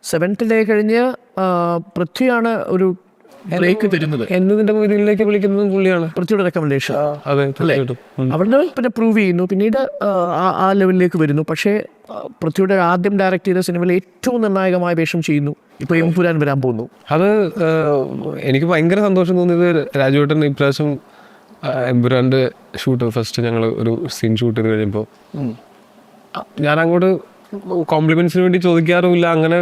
Seventh day കഴിഞ്ഞ് പൃഥ്വിയാണ് ഒരു break തരുന്നത്. എന്നതിന്റെ മുന്നിലേക്ക് വിളിക്കുന്നതും പുള്ളിയാണ്, പൃഥ്വിയുടെ റെക്കമെൻഡേഷൻ. അതെ തീർച്ചയായിട്ടും. അവിടെ പിന്നെ പ്രൂവ് ചെയ്യുന്നു, പിന്നീട് ആ ലെവലിലേക്ക് വരുന്നു. പക്ഷേ പൃഥ്വിയുടെ ആദ്യം ഡയറക്റ്റ് ചെയ്ത സിനിമയിൽ ഏറ്റവും നിർണായകമായ വേഷം ചെയ്യുന്നു. ഇപ്പോൾ എമ്പുരാൻ വരാൻ പോകുന്നു. അത് എനിക്ക് ഭയങ്കര സന്തോഷം തോന്നിയത് രാജുവേട്ടൻ ഇപ്രാവശ്യം എമ്പുരാൻ്റെ ഷൂട്ട് ഫസ്റ്റ് ഞങ്ങൾ ഒരു സീൻ ഷൂട്ട് ചെയ്ത് കഴിയുമ്പോൾ ഞാൻ അങ്ങോട്ട് കോംപ്ലിമെന്റ്സിന് വേണ്ടി ചോദിക്കാറുമില്ല, അങ്ങനെ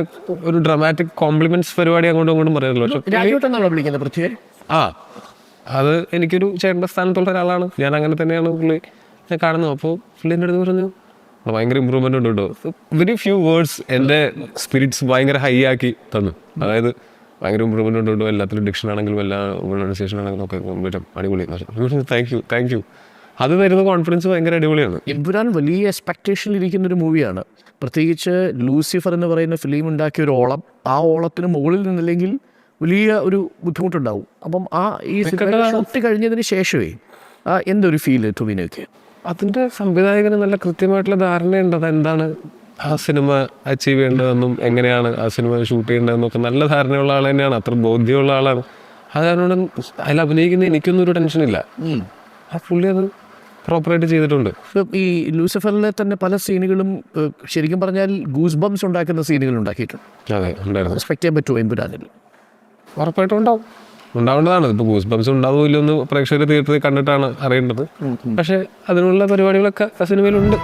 ഒരു ഡ്രമാറ്റിക് കോംപ്ലിമെന്റ്സ് പരിപാടി അങ്ങോട്ടും ഇങ്ങോട്ടും പറയാറില്ല. പക്ഷെ രാജുവേട്ടനാണോ വിളിക്കുന്നത് പൃഥ്വിയെ? അത് എനിക്കൊരു ചേട്ടൻ്റെ സ്ഥാനത്തുള്ള ഒരാളാണ്, ഞാൻ അങ്ങനെ തന്നെയാണ് പുള്ളി ഞാൻ കാണുന്നത്. അപ്പോൾ പുള്ളി എൻ്റെ അടുത്ത് പറഞ്ഞു ഭയങ്കര ഇമ്പ്രൂവ്മെൻ്റ് ഉണ്ട് കേട്ടോ. വെരി ഫ്യൂ വേർഡ്സ് എൻ്റെ സ്പിരിറ്റ്സ് ഭയങ്കര ഹൈ ആക്കി തന്നു. അതായത് ഭയങ്കര ഇമ്പ്രൂവ്മെൻ്റ് ഉണ്ട് കേട്ടോ, എല്ലാത്തിലും ഡിക്ഷൻ ആണെങ്കിലും എല്ലാ പ്രൊണൗൺസിയേഷൻ ആണെങ്കിലും ഒക്കെ അടിപൊളി. Thank you. അത് തരുന്ന കോൺഫിഡൻസ് ഭയങ്കര അടിപൊളിയാണ്. എമ്പുരാൻ വലിയ എക്സ്പെക്ടേഷനിൽ ഇരിക്കുന്ന ഒരു മൂവിയാണ്. പ്രത്യേകിച്ച് ലൂസിഫർ എന്ന് പറയുന്ന ഫിലിം ഉണ്ടാക്കിയ ഒരു ഓളം, ആ ഓളത്തിന് മുകളിൽ നിന്നില്ലെങ്കിൽ വലിയ ഒരു ബുദ്ധിമുട്ടുണ്ടാവും. അപ്പം ഈ ഷൂട്ട് കഴിഞ്ഞതിന് ശേഷമേ എന്തൊരു ഫീല് ടൊവിനോയ്ക്ക്? അതിൻ്റെ സംവിധായകന് നല്ല കൃത്യമായിട്ടുള്ള ധാരണയുണ്ട് അതെന്താണ് ആ സിനിമ അച്ചീവ് ചെയ്യേണ്ടതെന്നും എങ്ങനെയാണ് ആ സിനിമ ഷൂട്ട് ചെയ്യേണ്ടതെന്നൊക്കെ നല്ല ധാരണയുള്ള ആൾ തന്നെയാണ്, അത്ര ബോധ്യമുള്ള ആളാണ്. അത് കാരണം അതിൽ അഭിനയിക്കുന്ന എനിക്കൊന്നും ഒരു ടെൻഷനില്ല. ആ പുള്ളി അത് പ്രോപ്പറായിട്ട് ചെയ്തിട്ടുണ്ട്. ഈ ലൂസിഫറിലെ തന്നെ പല സീനുകളും ശരിക്കും പറഞ്ഞാൽ ഗൂസ് ബംസ് ഉണ്ടാക്കുന്ന സീനുകൾ ഉണ്ടാക്കിയിട്ടുണ്ട്. അതെ ഉണ്ടായിരുന്നു. എക്സ്പെക്ട് ചെയ്യാൻ പറ്റുമോ എമ്പുരാനിൽ? ഉറപ്പായിട്ടും ഉണ്ടാവേണ്ടതാണ്. ഇപ്പോൾ ഗൂസ് ബംസ് ഉണ്ടാവുമോ ഇല്ലെന്ന് പ്രേക്ഷകർ തിയേറ്ററിൽ കണ്ടിട്ടാണ് അറിയേണ്ടത്. പക്ഷേ അതിനുള്ള പരിപാടികളൊക്കെ ആ സിനിമയിലുണ്ട്.